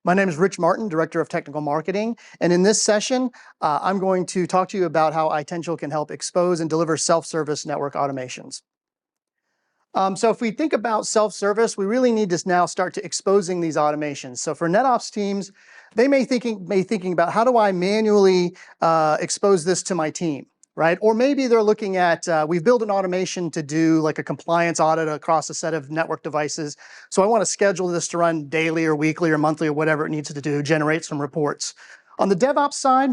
My name is Rich Martin, Director of Technical Marketing, and in this session, I'm going to talk to you about how Itential can help expose and deliver self-service network automations. So if we think about self-service, we really need to now start to exposing these automations. So for NetOps teams, they may thinking about how do I manually expose this to my team, right? Or maybe they're looking at, we've built an automation to do like a compliance audit across a set of network devices. So I want to schedule this to run daily or weekly or monthly or whatever it needs to do, generate some reports. On the DevOps side,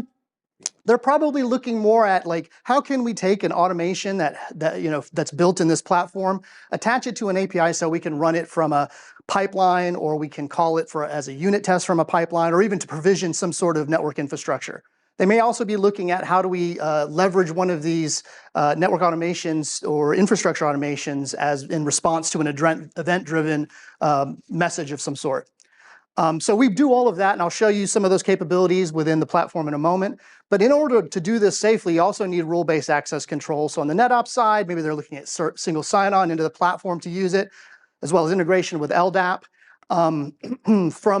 they're probably looking more at like, how can we take an automation that's built in this platform, attach it to an API so we can run it from a pipeline, or we can call it as a unit test from a pipeline, or even to provision some sort of network infrastructure. They may also be looking at how do we leverage one of these network automations or infrastructure automations as in response to an event-driven message of some sort. So we do all of that, and I'll show you some of those capabilities within the platform in a moment. But in order to do this safely, you also need role-based access control. So on the NetOps side, maybe they're looking at single sign-on into the platform to use it, as well as integration with LDAP. From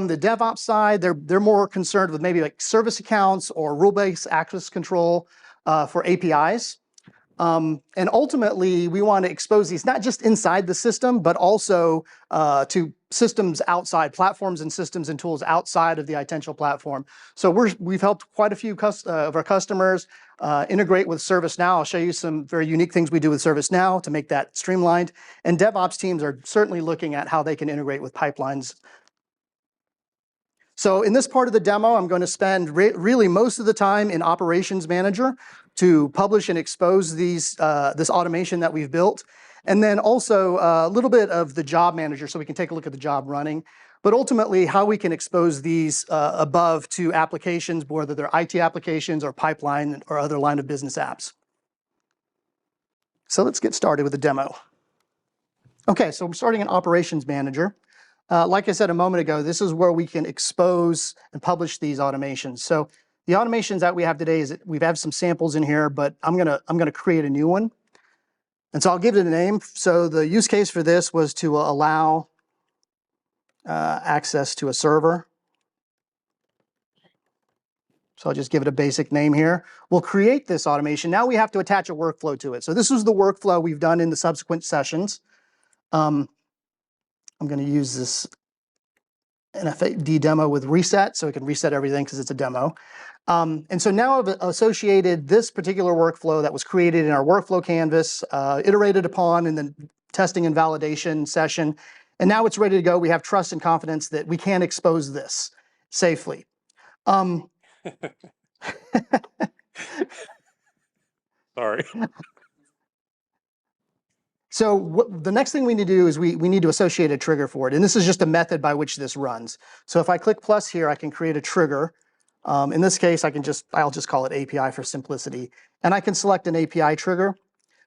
the DevOps side, they're more concerned with maybe like service accounts or role-based access control for APIs. And ultimately, we want to expose these not just inside the system, but also to systems outside, platforms and systems and tools outside of the Itential platform. So we've helped quite a few of our customers integrate with ServiceNow. I'll show you some very unique things we do with ServiceNow to make that streamlined. And DevOps teams are certainly looking at how they can integrate with pipelines. So in this part of the demo, I'm going to spend really most of the time in Operations Manager to publish and expose this automation that we've built. And then also a little bit of the Job Manager so we can take a look at the job running. But ultimately, how we can expose these above to applications, whether they're IT applications or pipeline or other line of business apps. So let's get started with the demo. Okay, so we're starting in Operations Manager. Like I said a moment ago, this is where we can expose and publish these automations. So the automations that we have today is we have some samples in here, but I'm gonna create a new one. And so I'll give it a name. So the use case for this was to allow access to a server. So I'll just give it a basic name here. We'll create this automation. Now we have to attach a workflow to it. So this is the workflow we've done in the subsequent sessions. I'm going to use this NFD demo with reset, so we can reset everything because it's a demo. And so now I've associated this particular workflow that was created in our workflow canvas, iterated upon in the testing and validation session, and now it's ready to go. We have trust and confidence that we can expose this safely. Sorry. So the next thing we need to do is we need to associate a trigger for it. And this is just a method by which this runs. So if I click plus here, I can create a trigger. In this case, I'll just call it API for simplicity. And I can select an API trigger.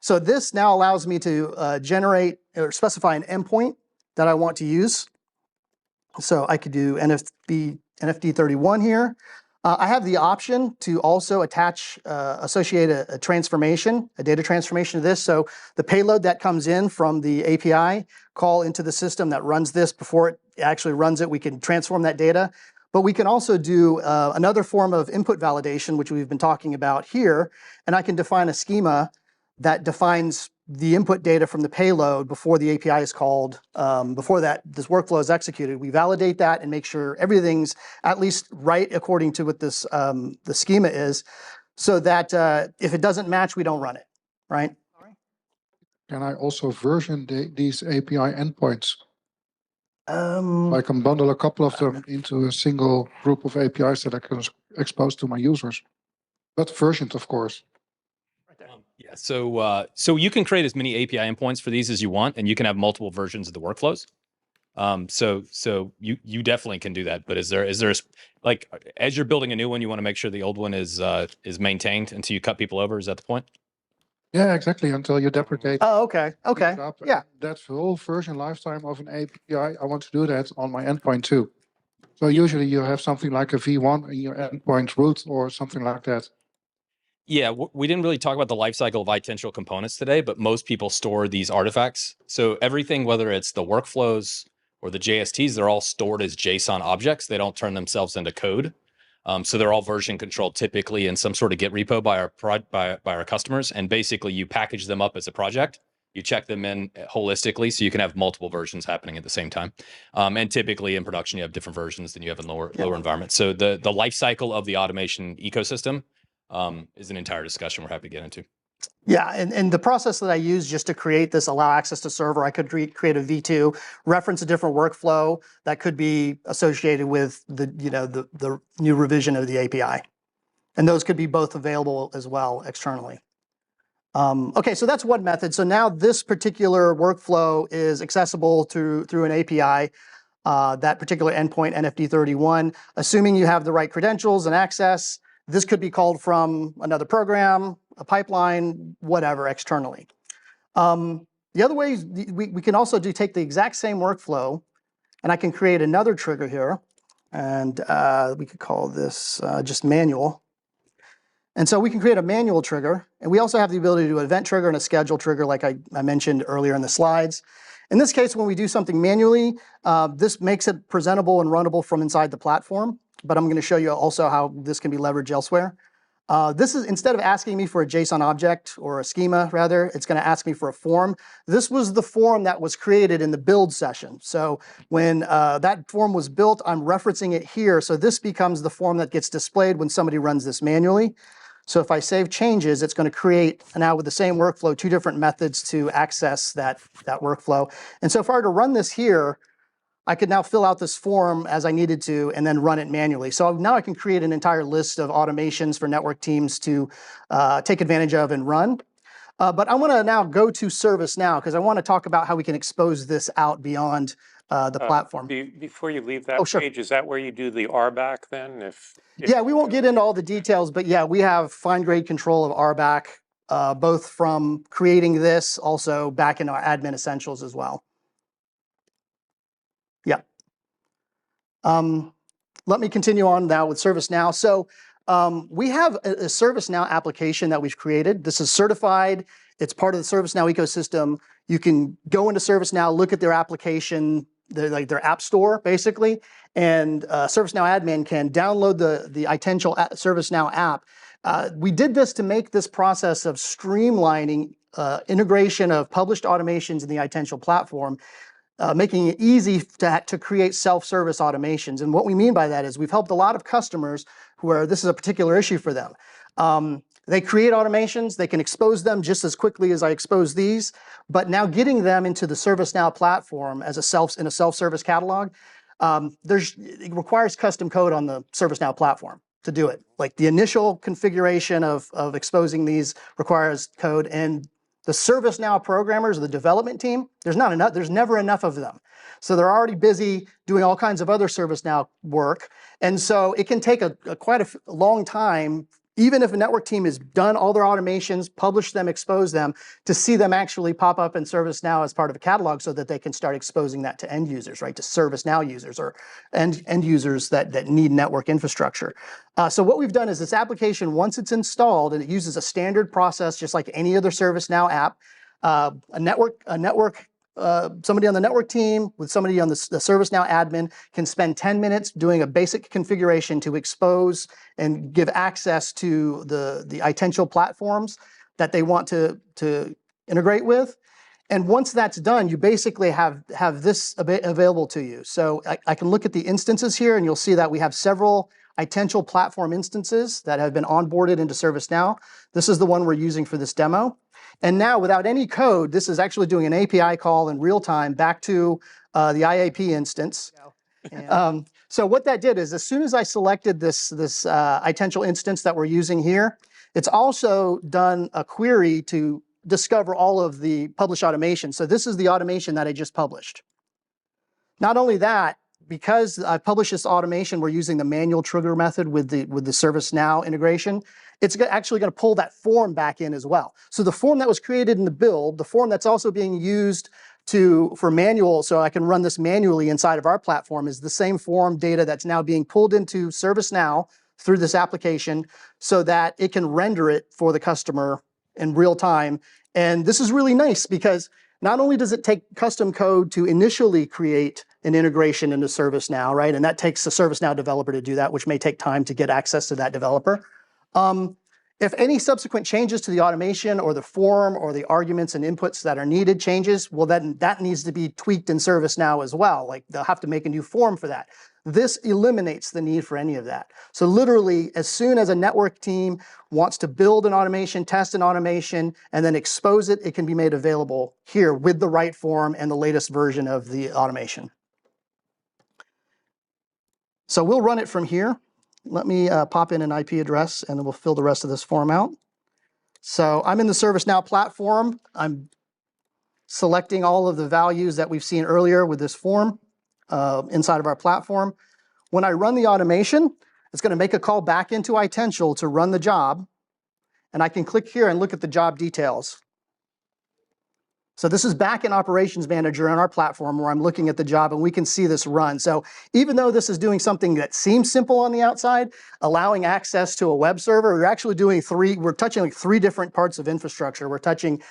So this now allows me to generate or specify an endpoint that I want to use. So I could do NFD31 here. I have the option to also associate a transformation, a data transformation to this. So the payload that comes in from the API call into the system that runs this before it actually runs it, we can transform that data. But we can also do another form of input validation, which we've been talking about here. And I can define a schema that defines the input data from the payload before the API is called, before this workflow is executed. We validate that and make sure everything's at least right according to what this the schema is, so that if it doesn't match, we don't run it, right? Can I also version these API endpoints? I can bundle a couple of them into a single group of APIs that I can expose to my users, but versioned, of course. Yeah, so you can create as many API endpoints for these as you want, and you can have multiple versions of the workflows. So you definitely can do that. But is there like, as you're building a new one, you want to make sure the old one is maintained until you cut people over? Is that the point? Yeah, exactly. Until you deprecate. Oh, okay. Okay. Yeah. That's the whole version lifetime of an API. I want to do that on my endpoint too. So usually you have something like a V1 in your endpoint root or something like that. Yeah, we didn't really talk about the lifecycle of Itential components today, but most people store these artifacts. So everything, whether it's the workflows or the JSTs, they're all stored as JSON objects. They don't turn themselves into code. So they're all version controlled typically in some sort of Git repo by our customers. And basically you package them up as a project. You check them in holistically so you can have multiple versions happening at the same time. And typically in production, you have different versions than you have in lower environments. So the life cycle of the automation ecosystem is an entire discussion we're happy to get into. Yeah, and the process that I use just to create this allow access to server, I could create a V2, reference a different workflow that could be associated with the new revision of the API. And those could be both available as well externally. Okay, so that's one method. So now this particular workflow is accessible through an API, that particular endpoint, NFD31, assuming you have the right credentials and access. This could be called from another program, a pipeline, whatever, externally. The other way is we can also take the exact same workflow, and I can create another trigger here, and we could call this just manual. And so we can create a manual trigger, and we also have the ability to do an event trigger and a schedule trigger like I mentioned earlier in the slides. In this case, when we do something manually, this makes it presentable and runnable from inside the platform, but I'm going to show you also how this can be leveraged elsewhere. This is, instead of asking me for a JSON object, or a schema rather, it's going to ask me for a form. This was the form that was created in the build session. So when that form was built, I'm referencing it here. So this becomes the form that gets displayed when somebody runs this manually. So if I save changes, it's going to create, now with the same workflow, two different methods to access that workflow. And so if I were to run this here, I could now fill out this form as I needed to and then run it manually. So now I can create an entire list of automations for network teams to take advantage of and run. But I want to now go to ServiceNow because I want to talk about how we can expose this out beyond the platform. Before you leave that page, is that where you do the RBAC then? Yeah, we won't get into all the details, but yeah, we have fine-grained control of RBAC, both from creating this, also back in our admin essentials as well. Yeah. Let me continue on now with ServiceNow. So we have a ServiceNow application that we've created. This is certified. It's part of the ServiceNow ecosystem. You can go into ServiceNow, look at their application, their app store, basically, and ServiceNow admin can download the Itential ServiceNow app. We did this to make this process of streamlining integration of published automations in the Itential platform, making it easy to create self-service automations. And what we mean by that is we've helped a lot of customers where this is a particular issue for them. They create automations, they can expose them just as quickly as I expose these, but now getting them into the ServiceNow platform as in a self-service catalog, it requires custom code on the ServiceNow platform to do it. Like the initial configuration of exposing these requires code, and the ServiceNow programmers, the development team, there's never enough of them. So they're already busy doing all kinds of other ServiceNow work. And so it can take quite a long time, even if a network team has done all their automations, published them, exposed them, to see them actually pop up in ServiceNow as part of a catalog so that they can start exposing that to end users, right? To ServiceNow users or end users that need network infrastructure. So what we've done is this application, once it's installed, and it uses a standard process just like any other ServiceNow app, somebody on the network team with somebody on the ServiceNow admin can spend 10 minutes doing a basic configuration to expose and give access to the Itential platforms that they want to integrate with. And once that's done, you basically have this available to you. So I can look at the instances here, and you'll see that we have several Itential platform instances that have been onboarded into ServiceNow. This is the one we're using for this demo. And now, without any code, this is actually doing an API call in real time back to the IAP instance. So what that did is, as soon as I selected this Itential instance that we're using here, it's also done a query to discover all of the published automation. So this is the automation that I just published. Not only that, because I published this automation, we're using the manual trigger method with the ServiceNow integration. It's actually going to pull that form back in as well. So the form that was created in the build, the form that's also being used for manual, so I can run this manually inside of our platform, is the same form data that's now being pulled into ServiceNow through this application so that it can render it for the customer in real time. And this is really nice because not only does it take custom code to initially create an integration into ServiceNow, right? And that takes a ServiceNow developer to do that, which may take time to get access to that developer. If any subsequent changes to the automation or the form or the arguments and inputs that are needed changes, well, then that needs to be tweaked in ServiceNow as well. Like they'll have to make a new form for that. This eliminates the need for any of that. So literally, as soon as a network team wants to build an automation, test an automation, and then expose it, it can be made available here with the right form and the latest version of the automation. So we'll run it from here. Let me pop in an IP address and then we'll fill the rest of this form out. So I'm in the ServiceNow platform. I'm selecting all of the values that we've seen earlier with this form inside of our platform. When I run the automation, it's going to make a call back into Itential to run the job. And I can click here and look at the job details. So this is back in Operations Manager on our platform where I'm looking at the job and we can see this run. So even though this is doing something that seems simple on the outside, allowing access to a web server, we're actually doing we're touching like 3 different parts of infrastructure. We're touching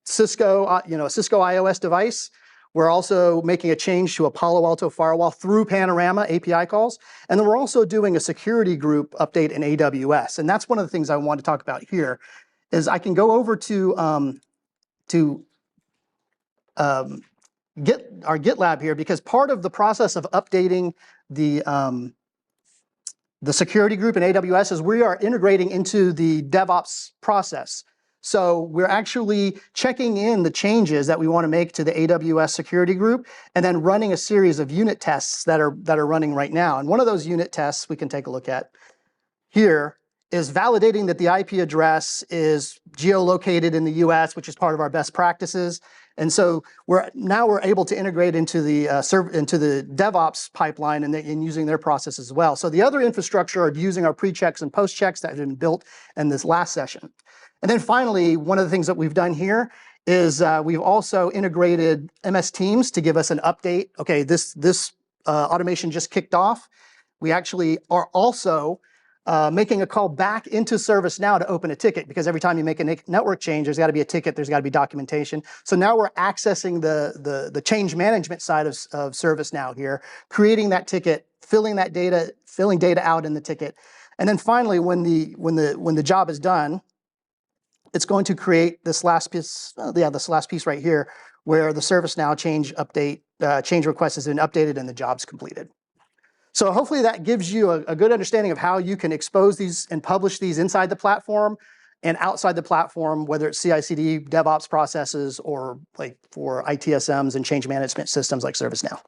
Cisco, a Cisco iOS device. We're also making a change to a Palo Alto firewall through Panorama API calls. And then we're also doing a security group update in AWS. And that's one of the things I want to talk about here is I can go over to our GitLab here, because part of the process of updating the security group in AWS is we are integrating into the DevOps process. So we're actually checking in the changes that we want to make to the AWS security group and then running a series of unit tests that are running right now. And one of those unit tests we can take a look at here is validating that the IP address is geolocated in the US, which is part of our best practices. And so we're able to integrate into the DevOps pipeline and using their process as well. So the other infrastructure are using our pre-checks and post-checks that have been built in this last session. And then finally, one of the things that we've done here is we've also integrated MS Teams to give us an update. Okay, this automation just kicked off. We actually are also making a call back into ServiceNow to open a ticket, because every time you make a network change, there's got to be a ticket, there's got to be documentation. So now we're accessing the change management side of ServiceNow here, creating that ticket, filling data out in the ticket. And then finally, when the job is done, it's going to create this last piece, this last piece right here, where the ServiceNow change request has been updated and the job's completed. So hopefully that gives you a good understanding of how you can expose these and publish these inside the platform and outside the platform, whether it's CI/CD, DevOps processes, or like for ITSMs and change management systems like ServiceNow.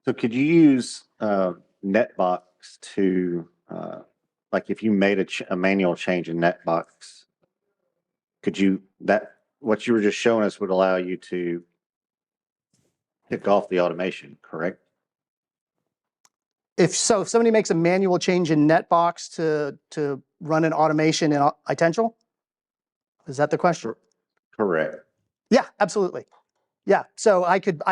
So could you use NetBox to, like if you made a manual change in NetBox, what you were just showing us would allow you to kick off the automation, correct? If somebody makes a manual change in NetBox to run an automation in Itential, is that the question? Correct. Yeah, absolutely. Yeah, so I could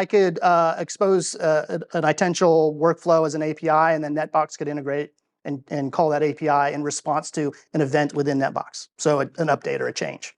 expose an Itential workflow as an API, and then NetBox could integrate and call that API in response to an event within NetBox. So an update or a change.